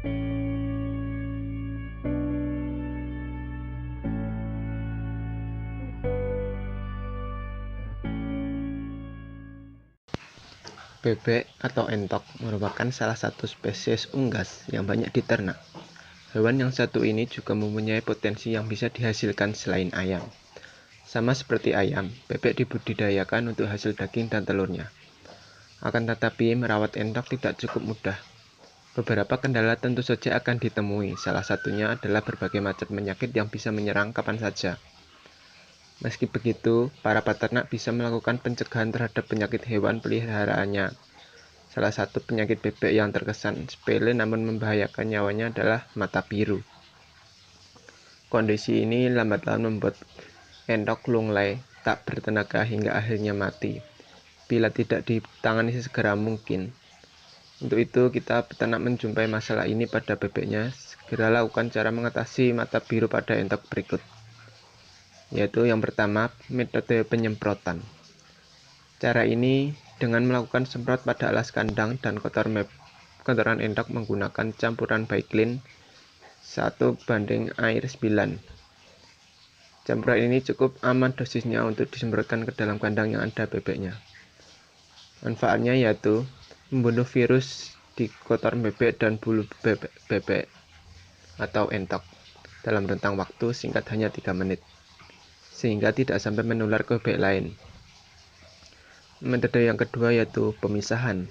Bebek atau entok merupakan salah satu spesies unggas yang banyak diternak. Hewan yang satu ini juga mempunyai potensi yang bisa dihasilkan selain ayam. Sama seperti ayam, bebek dibudidayakan untuk hasil daging dan telurnya. Akan tetapi, merawat entok tidak cukup mudah. Beberapa kendala tentu saja akan ditemui, salah satunya adalah berbagai macam penyakit yang bisa menyerang kapan saja. Meski begitu, para peternak bisa melakukan pencegahan terhadap penyakit hewan peliharaannya. Salah satu penyakit bebek yang terkesan sepele namun membahayakan nyawanya adalah mata biru. Kondisi ini lambat laun membuat entok lunglai, tak bertenaga hingga akhirnya mati, bila tidak ditangani sesegera mungkin. Untuk itu, kita peternak menjumpai masalah ini pada bebeknya, segera lakukan cara mengatasi mata biru pada entok berikut. Yaitu yang pertama, metode penyemprotan. Cara ini dengan melakukan semprot pada alas kandang dan kotoran entok menggunakan campuran Baiklin 1:9. Campuran ini cukup aman dosisnya untuk disemprotkan ke dalam kandang yang ada bebeknya. Manfaatnya yaitu membunuh virus di kotoran bebek dan bulu bebek atau entok dalam rentang waktu singkat hanya 3 menit, sehingga tidak sampai menular ke bebek lain. Metode yang kedua yaitu pemisahan.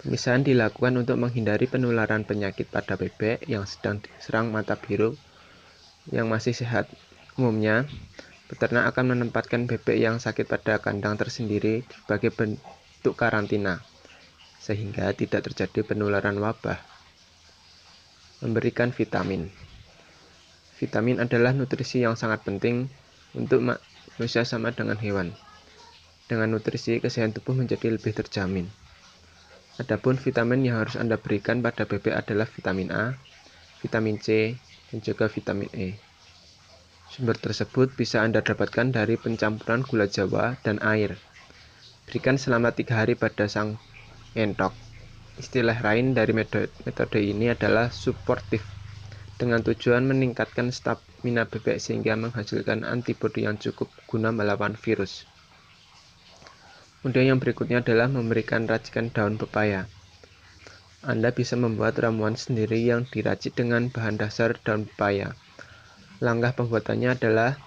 Pemisahan dilakukan untuk menghindari penularan penyakit pada bebek yang sedang diserang mata biru yang masih sehat. Umumnya, peternak akan menempatkan bebek yang sakit pada kandang tersendiri sebagai bentuk karantina, sehingga tidak terjadi penularan wabah. Memberikan vitamin. Vitamin adalah nutrisi yang sangat penting untuk manusia sama dengan hewan. Dengan nutrisi, kesehatan tubuh menjadi lebih terjamin. Adapun vitamin yang harus Anda berikan pada bebek adalah vitamin A, vitamin C, dan juga vitamin E. Sumber tersebut bisa Anda dapatkan dari pencampuran gula jawa dan air. Berikan selama 3 hari pada sang entok. Istilah lain dari metode ini adalah suportif, dengan tujuan meningkatkan stamina bebek sehingga menghasilkan antibodi yang cukup guna melawan virus. Kemudian yang berikutnya adalah memberikan racikan daun pepaya. Anda bisa membuat ramuan sendiri yang diracik dengan bahan dasar daun pepaya. Langkah pembuatannya adalah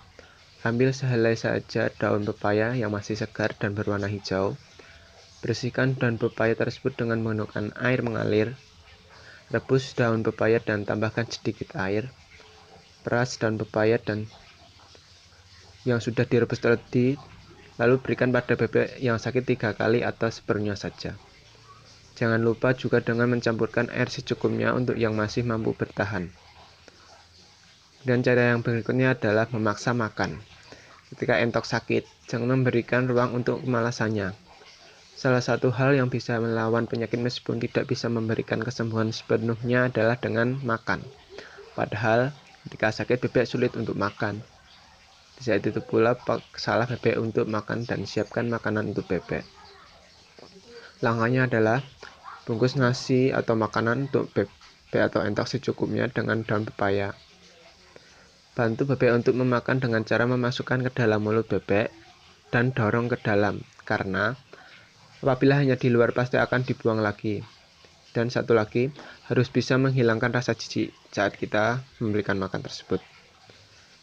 ambil sehelai saja daun pepaya yang masih segar dan berwarna hijau. Bersihkan daun pepaya tersebut dengan menggunakan air mengalir. Rebus daun pepaya dan tambahkan sedikit air. Peras daun pepaya dan yang sudah direbus tadi, lalu berikan pada bebek yang sakit 3 kali atau seperlunya saja. Jangan lupa juga dengan mencampurkan air secukupnya untuk yang masih mampu bertahan. Dan cara yang berikutnya adalah memaksa makan. Ketika entok sakit, jangan memberikan ruang untuk kemalasannya. Salah satu hal yang bisa melawan penyakit meskipun tidak bisa memberikan kesembuhan sepenuhnya adalah dengan makan. Padahal, ketika sakit bebek sulit untuk makan. Di saat itu pula salah bebek untuk makan dan siapkan makanan untuk bebek. Langkahnya adalah bungkus nasi atau makanan untuk bebek atau entok secukupnya dengan daun pepaya. Bantu bebek untuk memakan dengan cara memasukkan ke dalam mulut bebek dan dorong ke dalam, karena apabila hanya di luar pasti akan dibuang lagi. Dan satu lagi, harus bisa menghilangkan rasa jijik saat kita memberikan makan tersebut.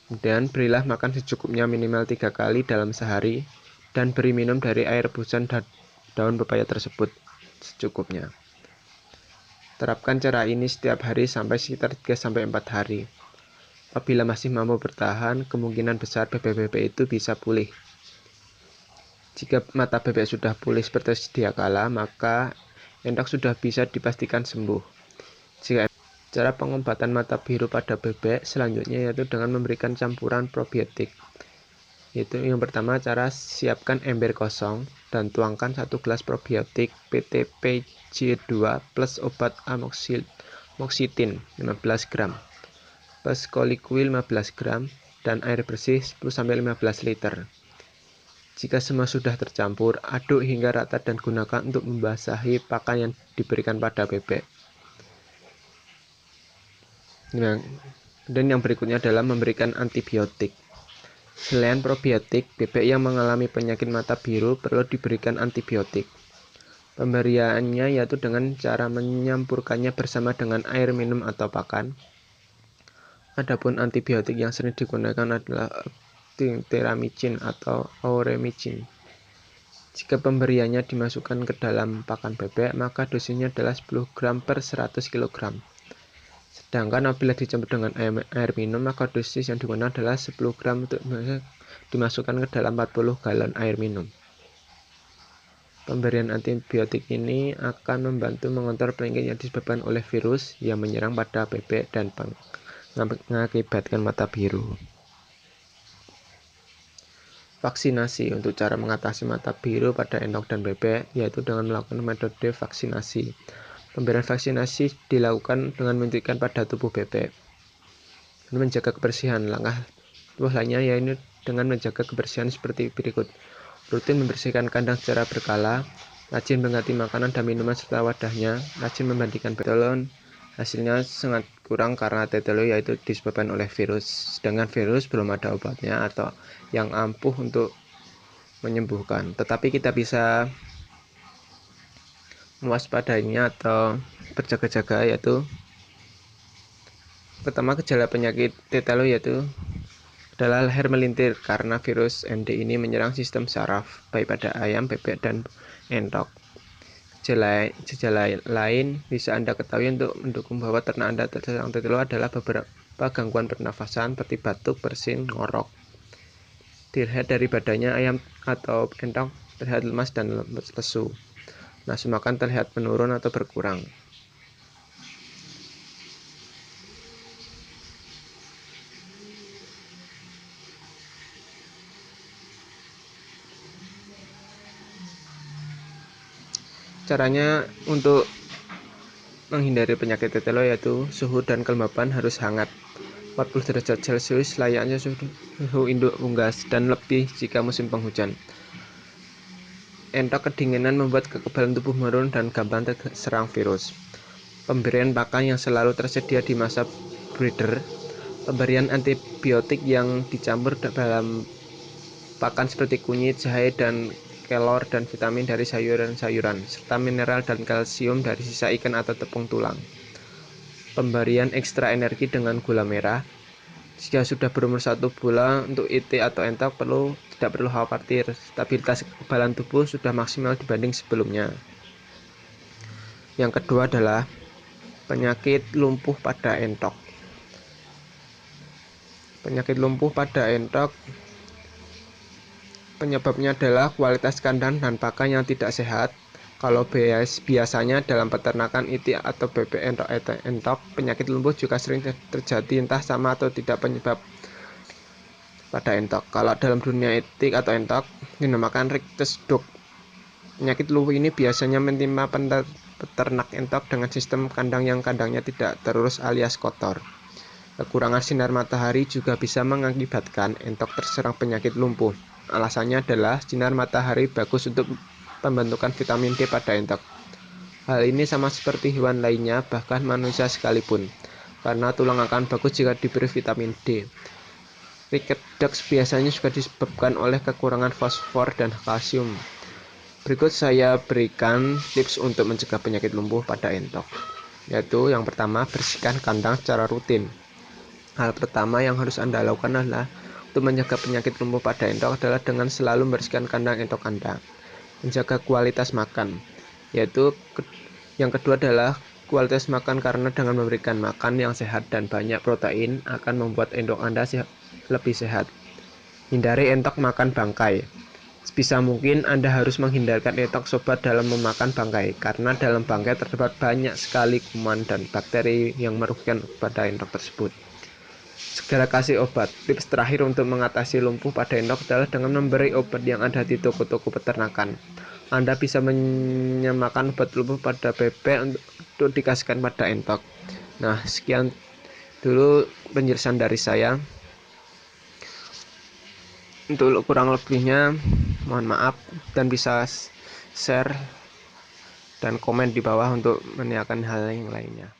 Kemudian berilah makan secukupnya minimal 3 kali dalam sehari dan beri minum dari air rebusan daun pepaya tersebut secukupnya. Terapkan cara ini setiap hari sampai sekitar 3-4 hari. Apabila masih mampu bertahan, kemungkinan besar bebek-bebek itu bisa pulih. Jika mata bebek sudah pulih seperti sedia kala, maka entok sudah bisa dipastikan sembuh. Cara pengobatan mata biru pada bebek selanjutnya yaitu dengan memberikan campuran probiotik. Yaitu yang pertama, cara siapkan ember kosong dan tuangkan 1 gelas probiotik PTPJ2 plus obat amoxicillin 15 gram, plus Coliquil 15 gram, dan air bersih 10-15 liter. Jika semua sudah tercampur, aduk hingga rata dan gunakan untuk membasahi pakan yang diberikan pada bebek. Nah, dan yang berikutnya adalah memberikan antibiotik. Selain probiotik, bebek yang mengalami penyakit mata biru perlu diberikan antibiotik. Pemberiannya yaitu dengan cara menyampurkannya bersama dengan air minum atau pakan. Adapun antibiotik yang sering digunakan adalah terramicin atau aureomicin. Jika pemberiannya dimasukkan ke dalam pakan bebek, maka dosisnya adalah 10 gram per 100 kg. Sedangkan apabila dicampur dengan air minum, maka dosis yang digunakan adalah 10 gram untuk dimasukkan ke dalam 40 galon air minum. Pemberian antibiotik ini akan membantu mengontrol penyakit yang disebabkan oleh virus yang menyerang pada bebek dan mengakibatkan mata biru. Vaksinasi. Untuk cara mengatasi mata biru pada entok dan bebek yaitu dengan melakukan metode vaksinasi. Pemberian vaksinasi dilakukan dengan menyuntikkan pada tubuh bebek dan menjaga kebersihan. Langkah lainnya yaitu dengan menjaga kebersihan seperti berikut: rutin membersihkan kandang secara berkala, rajin mengganti makanan dan minuman serta wadahnya, rajin membandingkan tetelon. Hasilnya sangat kurang karena tetelon yaitu disebabkan oleh virus, sedangkan virus belum ada obatnya atau yang ampuh untuk menyembuhkan. Tetapi kita bisa mewaspadainya atau berjaga-jaga, yaitu pertama, gejala penyakit tetelon yaitu adalah leher melintir karena virus MD ini menyerang sistem saraf baik pada ayam, bebek, dan entok. Gejala lain bisa Anda ketahui untuk mendukung bahwa ternak Anda terserang tetelon adalah beberapa gangguan pernafasan seperti batuk, bersin, ngorok. Dilihat dari badannya, ayam atau entok terlihat lemas dan lesu. Nafsu makan terlihat menurun atau berkurang. Caranya untuk menghindari penyakit tetelon yaitu suhu dan kelembapan harus hangat 40 derajat Celcius layaknya suhu induk unggas dan lebih jika musim penghujan. Entok kedinginan membuat kekebalan tubuh menurun dan gampang terserang virus. Pemberian pakan yang selalu tersedia di masa breeder. Pemberian antibiotik yang dicampur dalam pakan seperti kunyit, jahe, dan kelor dan vitamin dari sayuran-sayuran, serta mineral dan kalsium dari sisa ikan atau tepung tulang. Pemberian ekstra energi dengan gula merah. Jika sudah berumur 1 bulan untuk IT atau entok tidak perlu khawatir, stabilitas kekebalan tubuh sudah maksimal dibanding sebelumnya. Yang kedua adalah penyakit lumpuh pada entok. Penyakit lumpuh pada entok penyebabnya adalah kualitas kandang dan pakan yang tidak sehat. Kalau biasanya dalam peternakan itik atau bebek entok, penyakit lumpuh juga sering terjadi entah sama atau tidak penyebab pada entok. Kalau dalam dunia itik atau entok dinamakan rictus dog. Penyakit lumpuh ini biasanya menimpa peternak entok dengan sistem kandang yang kandangnya tidak terurus alias kotor. Kekurangan sinar matahari juga bisa mengakibatkan entok terserang penyakit lumpuh. Alasannya adalah sinar matahari bagus untuk pembentukan vitamin D pada entok. Hal ini sama seperti hewan lainnya, bahkan manusia sekalipun, karena tulang akan bagus jika diberi vitamin D. Ricket ducks biasanya juga disebabkan oleh kekurangan fosfor dan kalsium. Berikut saya berikan tips untuk mencegah penyakit lumpuh pada entok, yaitu yang pertama, bersihkan kandang secara rutin. Hal pertama yang harus Anda lakukan adalah untuk menjaga penyakit lumpuh pada entok adalah dengan selalu membersihkan kandang entok Anda. Menjaga kualitas makan, yaitu yang kedua adalah kualitas makan, karena dengan memberikan makan yang sehat dan banyak protein akan membuat entok Anda lebih sehat. Hindari entok makan bangkai. Sebisa mungkin Anda harus menghindarkan entok sobat dalam memakan bangkai, karena dalam bangkai terdapat banyak sekali kuman dan bakteri yang merugikan pada entok tersebut. Segera kasih obat. Tips terakhir untuk mengatasi lumpuh pada entok adalah dengan memberi obat yang ada di toko-toko peternakan. Anda bisa menyamakan obat lumpuh pada bebek untuk dikasihkan pada entok. Nah, sekian dulu penjelasan dari saya. Untuk kurang lebihnya mohon maaf, dan bisa share dan komen di bawah untuk menanyakan hal yang lainnya.